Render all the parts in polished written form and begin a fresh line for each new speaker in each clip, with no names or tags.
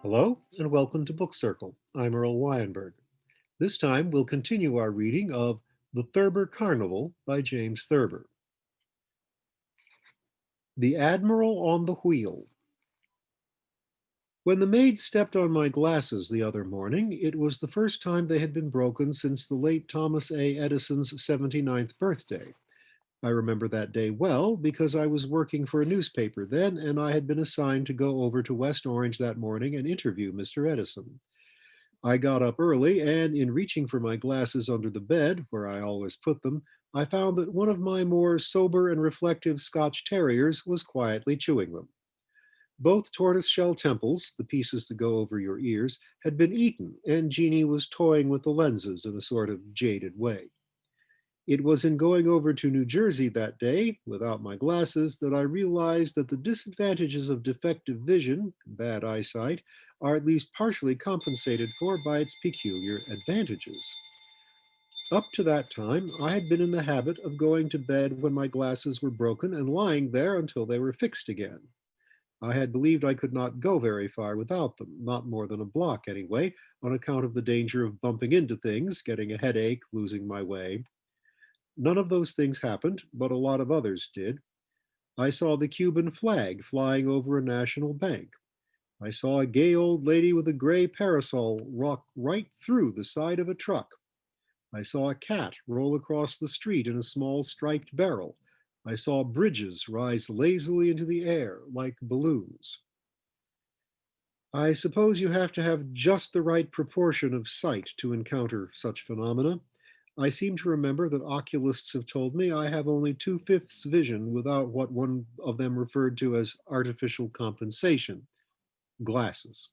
Hello and welcome to Book Circle. I'm Earl Weinberg. This time we'll continue our reading of The Thurber Carnival by James Thurber. The Admiral on the Wheel. When the maid stepped on my glasses the other morning, it was the first time they had been broken since the late Thomas A. Edison's 79th birthday. I remember that day well because I was working for a newspaper then and I had been assigned to go over to West Orange that morning and interview Mr. Edison. I got up early, and in reaching for my glasses under the bed, where I always put them, I found that one of my more sober and reflective Scotch terriers was quietly chewing them. Both tortoiseshell temples, the pieces that go over your ears, had been eaten, and Jeanie was toying with the lenses in a sort of jaded way. It was in going over to New Jersey that day, without my glasses, that I realized that the disadvantages of defective vision, bad eyesight, are at least partially compensated for by its peculiar advantages. Up to that time, I had been in the habit of going to bed when my glasses were broken and lying there until they were fixed again. I had believed I could not go very far without them, not more than a block anyway, on account of the danger of bumping into things, getting a headache, losing my way. None of those things happened, but a lot of others did. I saw the Cuban flag flying over a national bank. I saw a gay old lady with a gray parasol walk right through the side of a truck. I saw a cat roll across the street in a small striped barrel. I saw bridges rise lazily into the air like balloons. I suppose you have to have just the right proportion of sight to encounter such phenomena. I seem to remember that oculists have told me I have only two-fifths vision without what one of them referred to as artificial compensation, glasses.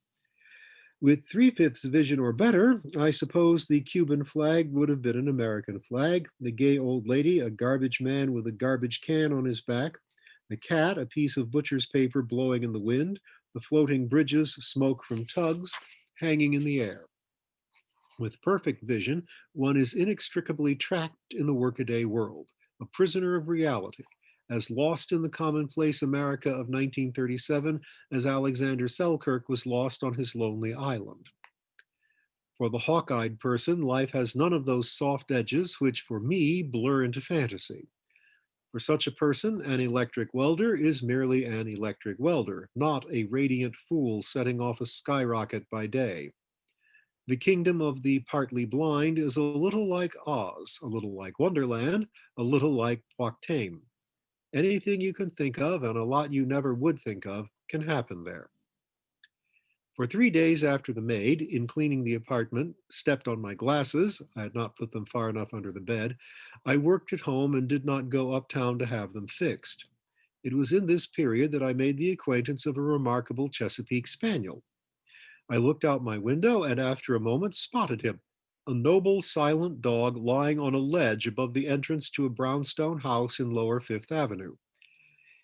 With three-fifths vision or better, I suppose the Cuban flag would have been an American flag, the gay old lady a garbage man with a garbage can on his back, the cat a piece of butcher's paper blowing in the wind, the floating bridges smoke from tugs hanging in the air. With perfect vision, one is inextricably trapped in the workaday world, a prisoner of reality, as lost in the commonplace America of 1937 as Alexander Selkirk was lost on his lonely island. For the hawk-eyed person, life has none of those soft edges which, for me, blur into fantasy. For such a person, an electric welder is merely an electric welder, not a radiant fool setting off a skyrocket by day. The kingdom of the partly blind is a little like Oz, a little like Wonderland, a little like Waktaim. Anything you can think of and a lot you never would think of can happen there. For 3 days after the maid, in cleaning the apartment, stepped on my glasses, I had not put them far enough under the bed, I worked at home and did not go uptown to have them fixed. It was in this period that I made the acquaintance of a remarkable Chesapeake Spaniel. I looked out my window and after a moment spotted him, a noble, silent dog lying on a ledge above the entrance to a brownstone house in Lower Fifth Avenue.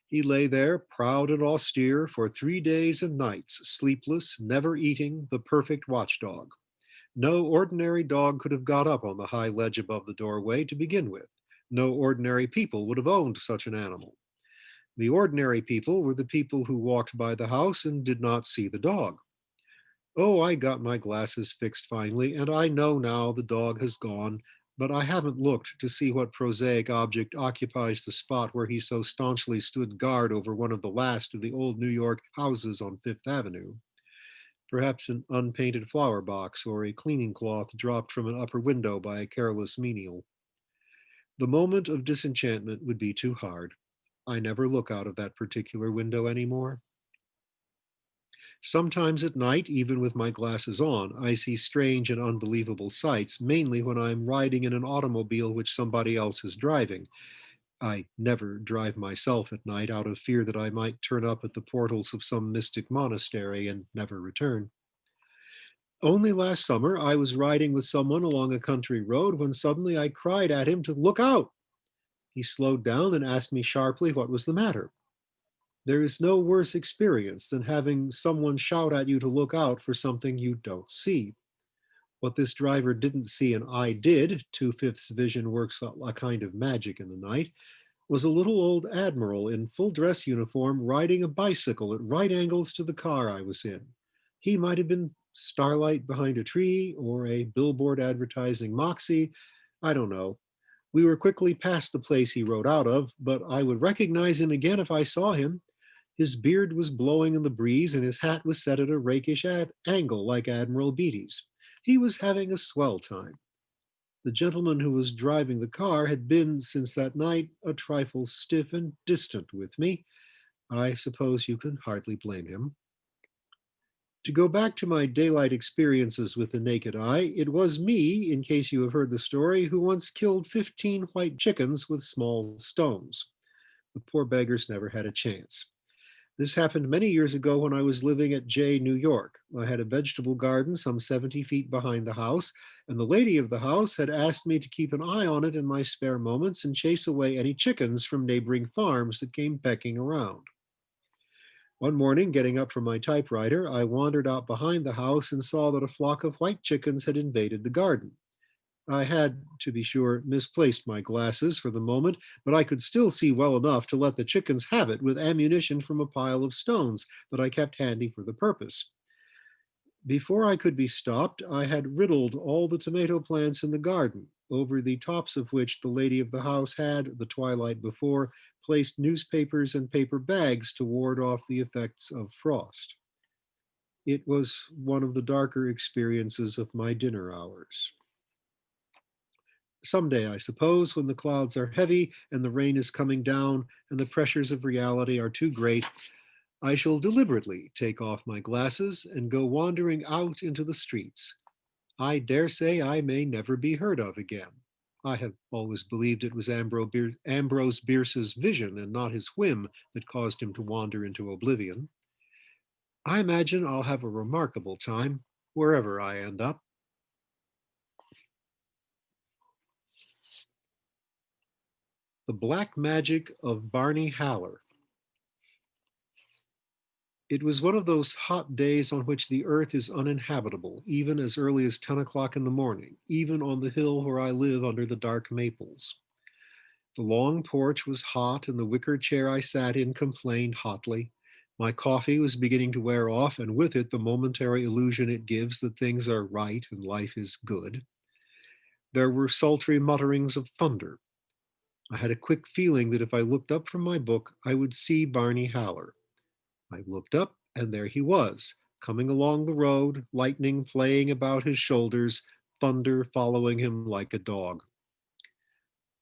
He lay there, proud and austere, for 3 days and nights, sleepless, never eating, the perfect watchdog. No ordinary dog could have got up on the high ledge above the doorway to begin with. No ordinary people would have owned such an animal. The ordinary people were the people who walked by the house and did not see the dog. Oh, I got my glasses fixed finally, and I know now the dog has gone, but I haven't looked to see what prosaic object occupies the spot where he so staunchly stood guard over one of the last of the old New York houses on Fifth Avenue. Perhaps an unpainted flower box or a cleaning cloth dropped from an upper window by a careless menial. The moment of disenchantment would be too hard. I never look out of that particular window anymore. Sometimes at night, even with my glasses on, I see strange and unbelievable sights, mainly when I am riding in an automobile which somebody else is driving. I never drive myself at night out of fear that I might turn up at the portals of some mystic monastery and never return. Only last summer, I was riding with someone along a country road when suddenly I cried at him to look out. He slowed down and asked me sharply what was the matter. There is no worse experience than having someone shout at you to look out for something you don't see. What this driver didn't see and I did, two-fifths vision works a kind of magic in the night, was a little old admiral in full dress uniform riding a bicycle at right angles to the car I was in. He might have been starlight behind a tree or a billboard advertising Moxie. I don't know. We were quickly past the place he rode out of, but I would recognize him again if I saw him. His beard was blowing in the breeze, and his hat was set at a rakish angle like Admiral Beatty's. He was having a swell time. The gentleman who was driving the car had been, since that night, a trifle stiff and distant with me. I suppose you can hardly blame him. To go back to my daylight experiences with the naked eye, it was me, in case you have heard the story, who once killed 15 white chickens with small stones. The poor beggars never had a chance. This happened many years ago when I was living at J, New York. I had a vegetable garden some 70 feet behind the house, and the lady of the house had asked me to keep an eye on it in my spare moments and chase away any chickens from neighboring farms that came pecking around. One morning, getting up from my typewriter, I wandered out behind the house and saw that a flock of white chickens had invaded the garden. I had, to be sure, misplaced my glasses for the moment, but I could still see well enough to let the chickens have it with ammunition from a pile of stones that I kept handy for the purpose. Before I could be stopped, I had riddled all the tomato plants in the garden, over the tops of which the lady of the house had, the twilight before, placed newspapers and paper bags to ward off the effects of frost. It was one of the darker experiences of my dinner hours. Someday, I suppose, when the clouds are heavy and the rain is coming down and the pressures of reality are too great, I shall deliberately take off my glasses and go wandering out into the streets. I dare say I may never be heard of again. I have always believed it was Ambrose Bierce's vision and not his whim that caused him to wander into oblivion. I imagine I'll have a remarkable time wherever I end up. The Black Magic of Barney Haller. It was one of those hot days on which the earth is uninhabitable, even as early as 10 o'clock in the morning, even on the hill where I live under the dark maples. The long porch was hot, and the wicker chair I sat in complained hotly. My coffee was beginning to wear off, and with it the momentary illusion it gives that things are right and life is good. There were sultry mutterings of thunder. I had a quick feeling that if I looked up from my book, I would see Barney Haller. I looked up, and there he was, coming along the road, lightning playing about his shoulders, thunder following him like a dog.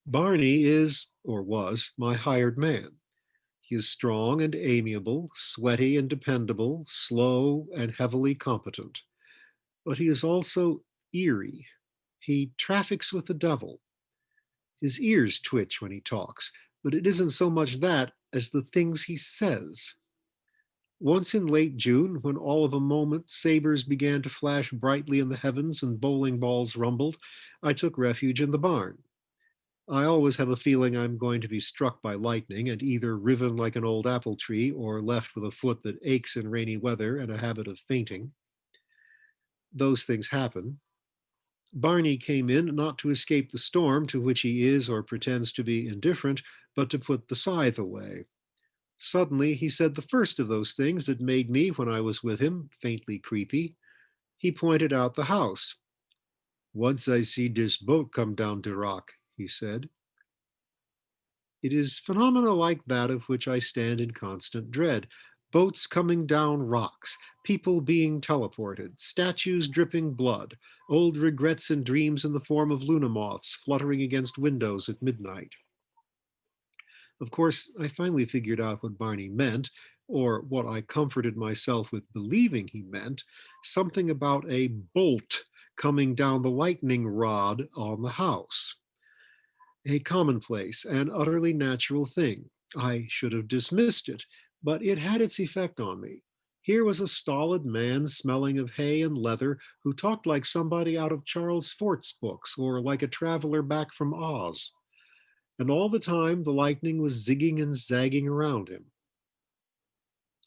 Barney is, or was, my hired man. He is strong and amiable, sweaty and dependable, slow and heavily competent. But he is also eerie. He traffics with the devil. His ears twitch when he talks, but it isn't so much that as the things he says. Once in late June, when all of a moment sabers began to flash brightly in the heavens and bowling balls rumbled, I took refuge in the barn. I always have a feeling I'm going to be struck by lightning and either riven like an old apple tree or left with a foot that aches in rainy weather and a habit of fainting. Those things happen. Barney came in not to escape the storm to which he is or pretends to be indifferent, but to put the scythe away. Suddenly, he said the first of those things that made me, when I was with him, faintly creepy. He pointed out the house. Once I see this boat come down the rock, he said. It is phenomena like that of which I stand in constant dread. Boats coming down rocks, people being teleported, statues dripping blood, old regrets and dreams in the form of luna moths fluttering against windows at midnight. Of course, I finally figured out what Barney meant, or what I comforted myself with believing he meant, something about a bolt coming down the lightning rod on the house. A commonplace and utterly natural thing. I should have dismissed it, but it had its effect on me. Here was a stolid man smelling of hay and leather who talked like somebody out of Charles Fort's books or like a traveler back from Oz. And all the time the lightning was zigging and zagging around him.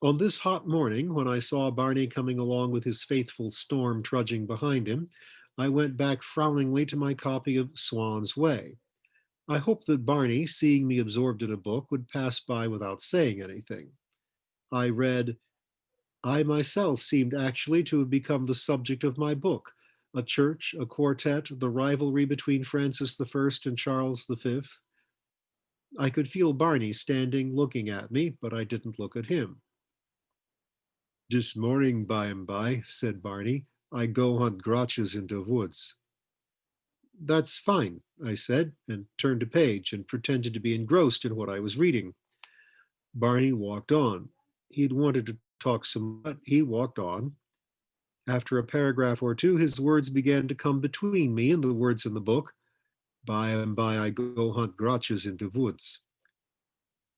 On this hot morning, when I saw Barney coming along with his faithful Storm trudging behind him, I went back frowningly to my copy of Swan's Way. I hoped that Barney, seeing me absorbed in a book, would pass by without saying anything. I read, I myself seemed actually to have become the subject of my book. A church, a quartet, the rivalry between Francis I and Charles V. I could feel Barney standing looking at me, but I didn't look at him. This morning, by and by, said Barney, I go hunt grotches in the woods. That's fine, I said, and turned a page and pretended to be engrossed in what I was reading. Barney walked on. He'd wanted to talk some, but he walked on. After a paragraph or two, his words began to come between me and the words in the book. By and by, I go hunt grotches in the woods.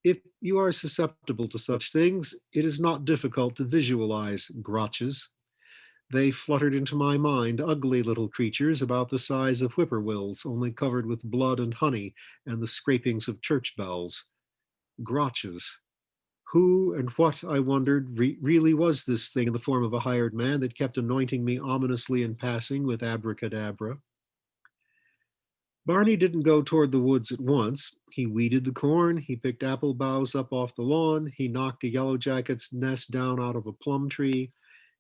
If you are susceptible to such things, it is not difficult to visualize grotches. They fluttered into my mind, ugly little creatures about the size of whippoorwills, only covered with blood and honey and the scrapings of church bells. Grotches. Who and what, I wondered, really was this thing in the form of a hired man that kept anointing me ominously in passing with abracadabra? Barney didn't go toward the woods at once. He weeded the corn, he picked apple boughs up off the lawn, he knocked a yellow jacket's nest down out of a plum tree.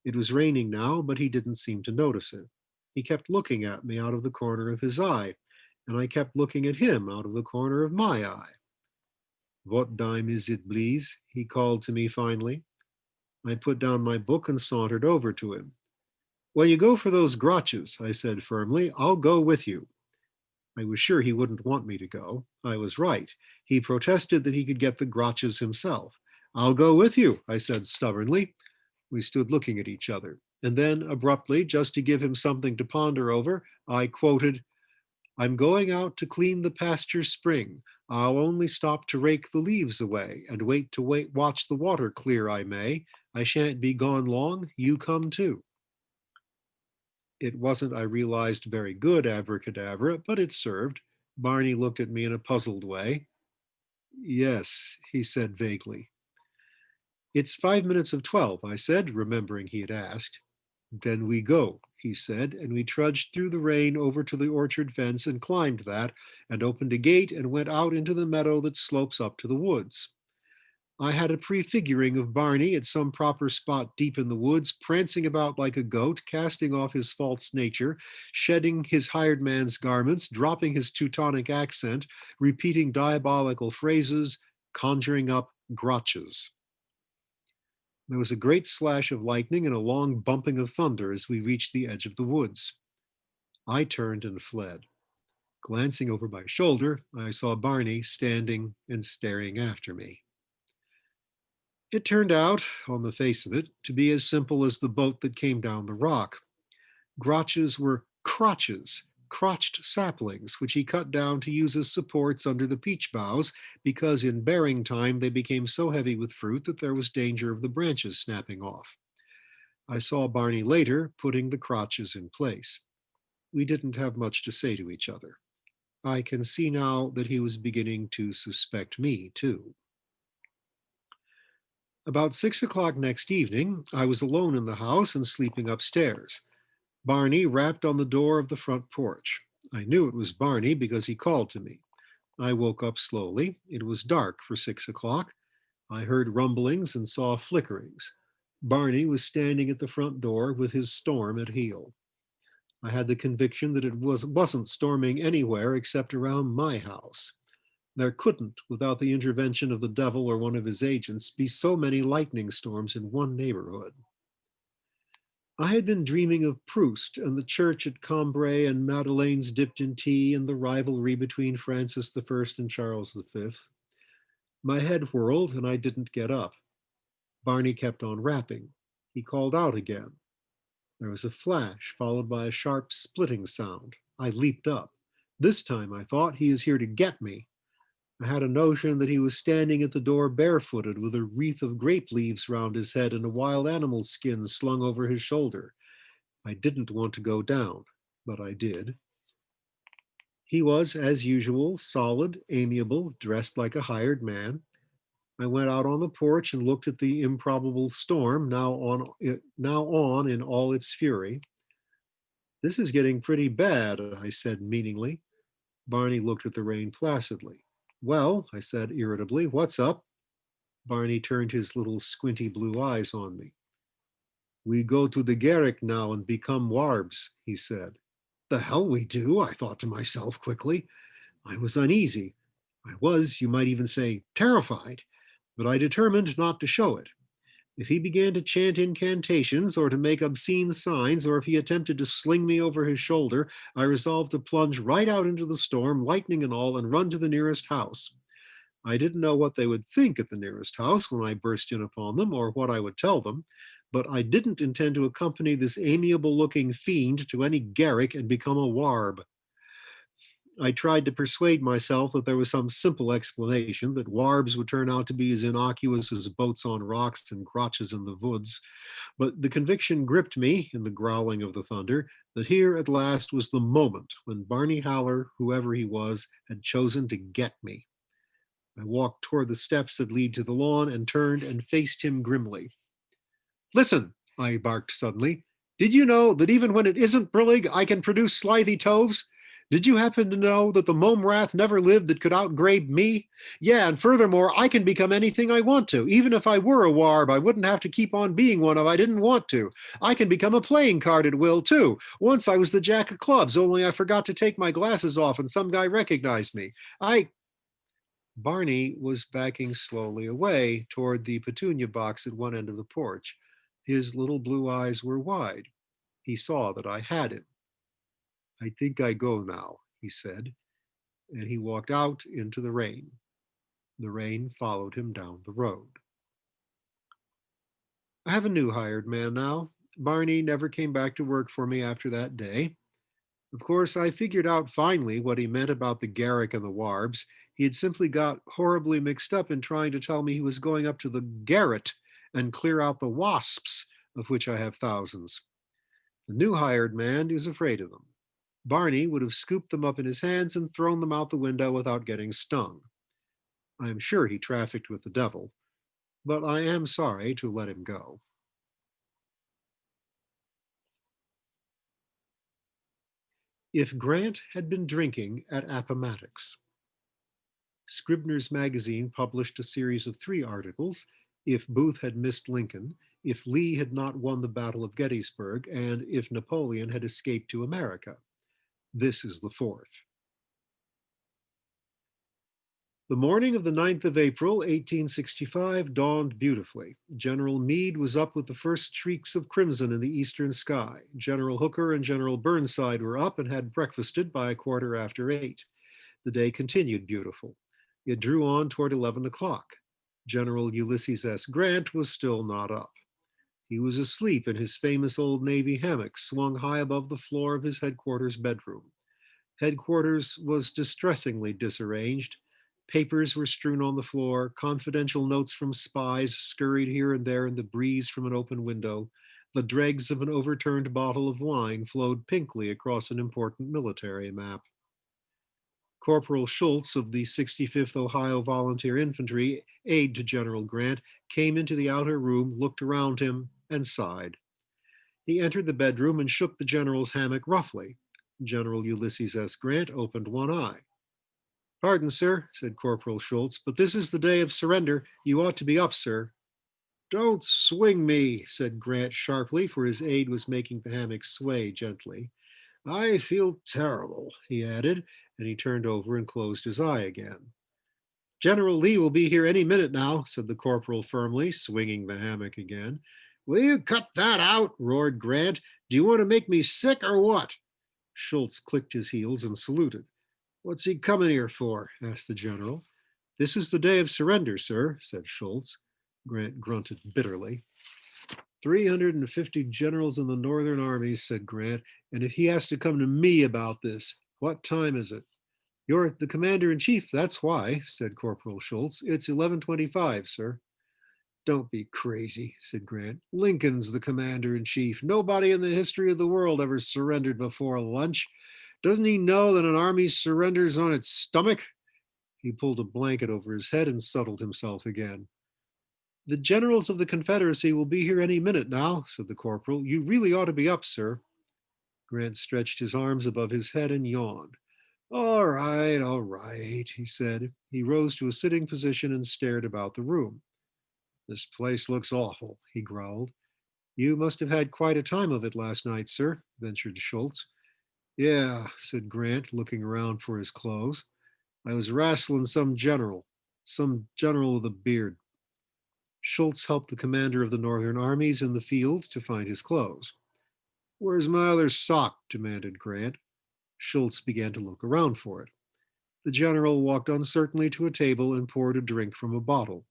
It was raining now, but he didn't seem to notice it. He kept looking at me out of the corner of his eye, and I kept looking at him out of the corner of my eye. What dime is it, please? He called to me finally. I put down my book and sauntered over to him. When you go for those grotches, I said firmly, I'll go with you. I was sure he wouldn't want me to go. I was right. He protested that he could get the grotches himself. I'll go with you, I said stubbornly. We stood looking at each other. And then, abruptly, just to give him something to ponder over, I quoted, I'm going out to clean the pasture spring. I'll only stop to rake the leaves away and watch the water clear, I may. I shan't be gone long. You come too. It wasn't, I realized, very good abracadabra, but it served. Barney looked at me in a puzzled way. Yes, he said vaguely. It's 5 minutes of 12, I said, remembering he had asked. Then we go, he said, and we trudged through the rain over to the orchard fence and climbed that, and opened a gate and went out into the meadow that slopes up to the woods. I had a prefiguring of Barney at some proper spot deep in the woods, prancing about like a goat, casting off his false nature, shedding his hired man's garments, dropping his Teutonic accent, repeating diabolical phrases, conjuring up grotches. There was a great slash of lightning and a long bumping of thunder as we reached the edge of the woods. I turned and fled. Glancing over my shoulder, I saw Barney standing and staring after me. It turned out, on the face of it, to be as simple as the boat that came down the rock. Grotches were crotches, crotched saplings, which he cut down to use as supports under the peach boughs, because in bearing time they became so heavy with fruit that there was danger of the branches snapping off. I saw Barney later putting the crotches in place. We didn't have much to say to each other. I can see now that he was beginning to suspect me, too. About 6 o'clock next evening, I was alone in the house and sleeping upstairs. Barney rapped on the door of the front porch. I knew it was Barney because he called to me. I woke up slowly. It was dark for 6 o'clock. I heard rumblings and saw flickerings. Barney was standing at the front door with his storm at heel. I had the conviction that it wasn't storming anywhere except around my house. There couldn't, without the intervention of the devil or one of his agents, be so many lightning storms in one neighborhood. I had been dreaming of Proust and the church at Cambrai and Madeleine's dipped in tea and the rivalry between Francis I and Charles V. My head whirled and I didn't get up. Barney kept on rapping. He called out again. There was a flash, followed by a sharp splitting sound. I leaped up. This time, I thought, he is here to get me. I had a notion that he was standing at the door barefooted with a wreath of grape leaves round his head and a wild animal's skin slung over his shoulder. I didn't want to go down, but I did. He was, as usual, solid, amiable, dressed like a hired man. I went out on the porch and looked at the improbable storm, now on in all its fury. This is getting pretty bad, I said meaningly. Barney looked at the rain placidly. Well, I said irritably, what's up? Barney turned his little squinty blue eyes on me. We go to the Garrick now and become warbs, he said. The hell we do, I thought to myself quickly. I was uneasy. I was, you might even say, terrified, but I determined not to show it. If he began to chant incantations or to make obscene signs, or if he attempted to sling me over his shoulder, I resolved to plunge right out into the storm, lightning and all, and run to the nearest house. I didn't know what they would think at the nearest house when I burst in upon them, or what I would tell them, but I didn't intend to accompany this amiable looking fiend to any garrick and become a warb. I tried to persuade myself that there was some simple explanation, that warbs would turn out to be as innocuous as boats on rocks and crotches in the woods, but the conviction gripped me in the growling of the thunder that here at last was the moment when Barney Howler, whoever he was, had chosen to get me. I walked toward the steps that lead to the lawn and turned and faced him grimly. Listen, I barked suddenly. Did you know that even when it isn't brillig, I can produce slithy toves? Did you happen to know that the Momrath never lived that could outgrabe me? Yeah, and furthermore, I can become anything I want to. Even if I were a warb, I wouldn't have to keep on being one if I didn't want to. I can become a playing card at will, too. Once I was the jack of clubs, only I forgot to take my glasses off and some guy recognized me. Barney was backing slowly away toward the petunia box at one end of the porch. His little blue eyes were wide. He saw that I had him. I think I go now, he said, and he walked out into the rain. The rain followed him down the road. I have a new hired man now. Barney never came back to work for me after that day. Of course, I figured out finally what he meant about the Garrick and the Warbs. He had simply got horribly mixed up in trying to tell me he was going up to the garret and clear out the wasps, of which I have thousands. The new hired man is afraid of them. Barney would have scooped them up in his hands and thrown them out the window without getting stung. I am sure he trafficked with the devil, but I am sorry to let him go. If Grant had been drinking at Appomattox. Scribner's Magazine published a series of 3 articles: If Booth Had Missed Lincoln, If Lee Had Not Won the Battle of Gettysburg, and If Napoleon Had Escaped to America. This is the 4th. The morning of the 9th of April, 1865, dawned beautifully. General Meade was up with the first streaks of crimson in the eastern sky. General Hooker and General Burnside were up and had breakfasted by 8:15. The day continued beautiful. It drew on toward 11 o'clock. General Ulysses S. Grant was still not up. He was asleep in his famous old Navy hammock, swung high above the floor of his headquarters bedroom. Headquarters was distressingly disarranged. Papers were strewn on the floor. Confidential notes from spies scurried here and there in the breeze from an open window. The dregs of an overturned bottle of wine flowed pinkly across an important military map. Corporal Schultz of the 65th Ohio Volunteer Infantry, aide to General Grant, came into the outer room, looked around him, and sighed. He entered the bedroom and shook the general's hammock roughly. General Ulysses S. Grant opened one eye. Pardon, sir, said Corporal Schultz, but this is the day of surrender. You ought to be up, sir. Don't swing me, said Grant sharply, for his aide was making the hammock sway gently. I feel terrible, he added, and he turned over and closed his eye again. General Lee will be here any minute now, said the corporal firmly, swinging the hammock again. Will you cut that out? Roared Grant. Do you want to make me sick or what? Schultz clicked his heels and saluted. What's he coming here for? Asked the general. This is the day of surrender, sir, said Schultz. Grant grunted bitterly. 350 generals in the northern armies, said Grant, and if he has to come to me about this, what time is it? You're the commander-in-chief, that's why, said Corporal Schultz. It's 11:25, sir. Don't be crazy, said Grant. Lincoln's the commander-in-chief. Nobody in the history of the world ever surrendered before lunch. Doesn't he know that an army surrenders on its stomach? He pulled a blanket over his head and settled himself again. The generals of the Confederacy will be here any minute now, said the corporal. You really ought to be up, sir. Grant stretched his arms above his head and yawned. All right, he said. He rose to a sitting position and stared about the room. This place looks awful, he growled. You must have had quite a time of it last night, sir, ventured Schultz. Yeah, said Grant, looking around for his clothes. I was wrestling some general with a beard. Schultz helped the commander of the Northern armies in the field to find his clothes. Where's my other sock? Demanded Grant. Schultz began to look around for it. The general walked uncertainly to a table and poured a drink from a bottle.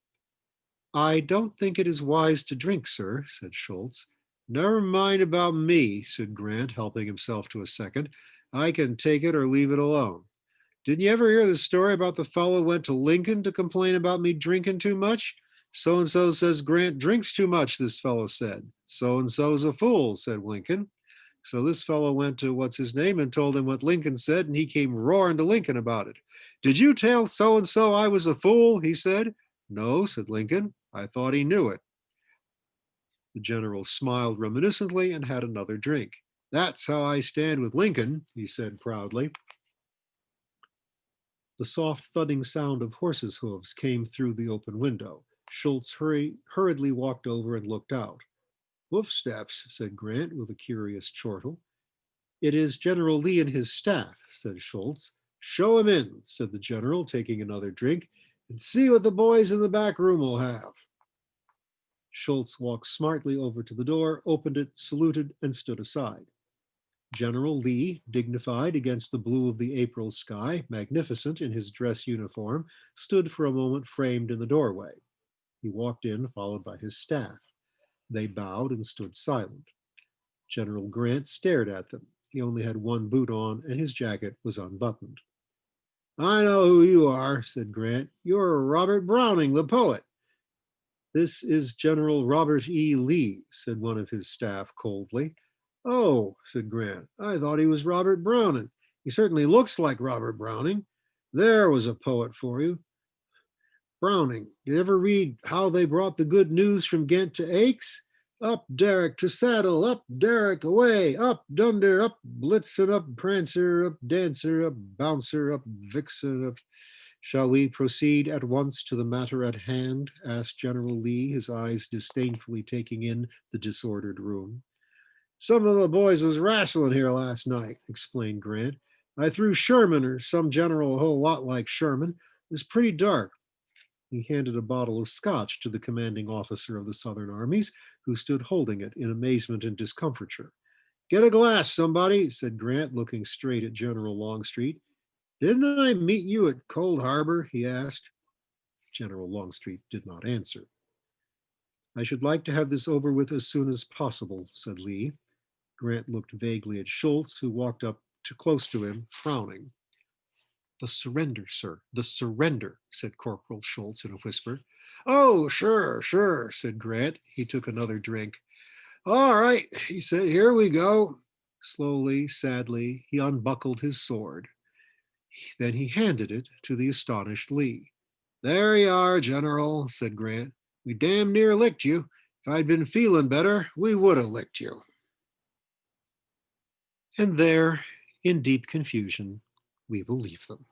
I don't think it is wise to drink, sir, said Schultz. Never mind about me, said Grant, helping himself to a second. I can take it or leave it alone. Didn't you ever hear the story about the fellow who went to Lincoln to complain about me drinking too much? So and so says Grant drinks too much, this fellow said. So and so's a fool, said Lincoln. So this fellow went to what's his name and told him what Lincoln said, and he came roaring to Lincoln about it. Did you tell so and so I was a fool? He said. No, said Lincoln. I thought he knew it. The general smiled reminiscently and had another drink. That's how I stand with Lincoln, he said proudly. The soft thudding sound of horses' hooves came through the open window. Schultz hurriedly walked over and looked out. Hoof steps, said Grant with a curious chortle. It is General Lee and his staff, said Schultz. Show him in, said the general, taking another drink, and see what the boys in the back room will have. Schultz walked smartly over to the door, opened it, saluted, and stood aside. General Lee, dignified against the blue of the April sky, magnificent in his dress uniform, stood for a moment framed in the doorway. He walked in, followed by his staff. They bowed and stood silent. General Grant stared at them. He only had one boot on, and his jacket was unbuttoned. I know who you are, said Grant. You're Robert Browning, the poet. This is General Robert E. Lee, said one of his staff coldly. Oh, said Grant, I thought he was Robert Browning. He certainly looks like Robert Browning. There was a poet for you. Browning, did you ever read How They Brought the Good News from Ghent to Aix? Up, Derek, to saddle, up, Derek, away, up, Dunder, up, Blitzen, up, Prancer, up, Dancer, up, Bouncer, up, Vixen, up. Shall we proceed at once to the matter at hand? Asked General Lee, his eyes disdainfully taking in the disordered room. Some of the boys was wrestling here last night, explained Grant. I threw Sherman or some general a whole lot like Sherman. It was pretty dark. He handed a bottle of scotch to the commanding officer of the Southern armies, who stood holding it in amazement and discomfiture. Get a glass, somebody, said Grant, looking straight at General Longstreet. Didn't I meet you at Cold Harbor? He asked. General Longstreet did not answer. I should like to have this over with as soon as possible, said Lee. Grant looked vaguely at Schultz, who walked up too close to him, frowning. The surrender, sir, the surrender, said Corporal Schultz in a whisper. Oh, sure, sure, said Grant. He took another drink. All right, he said, here we go. Slowly, sadly, he unbuckled his sword. Then he handed it to the astonished Lee. There you are, General, said Grant. We damn near licked you. If I'd been feeling better, we would have licked you. And there, in deep confusion, we will leave them.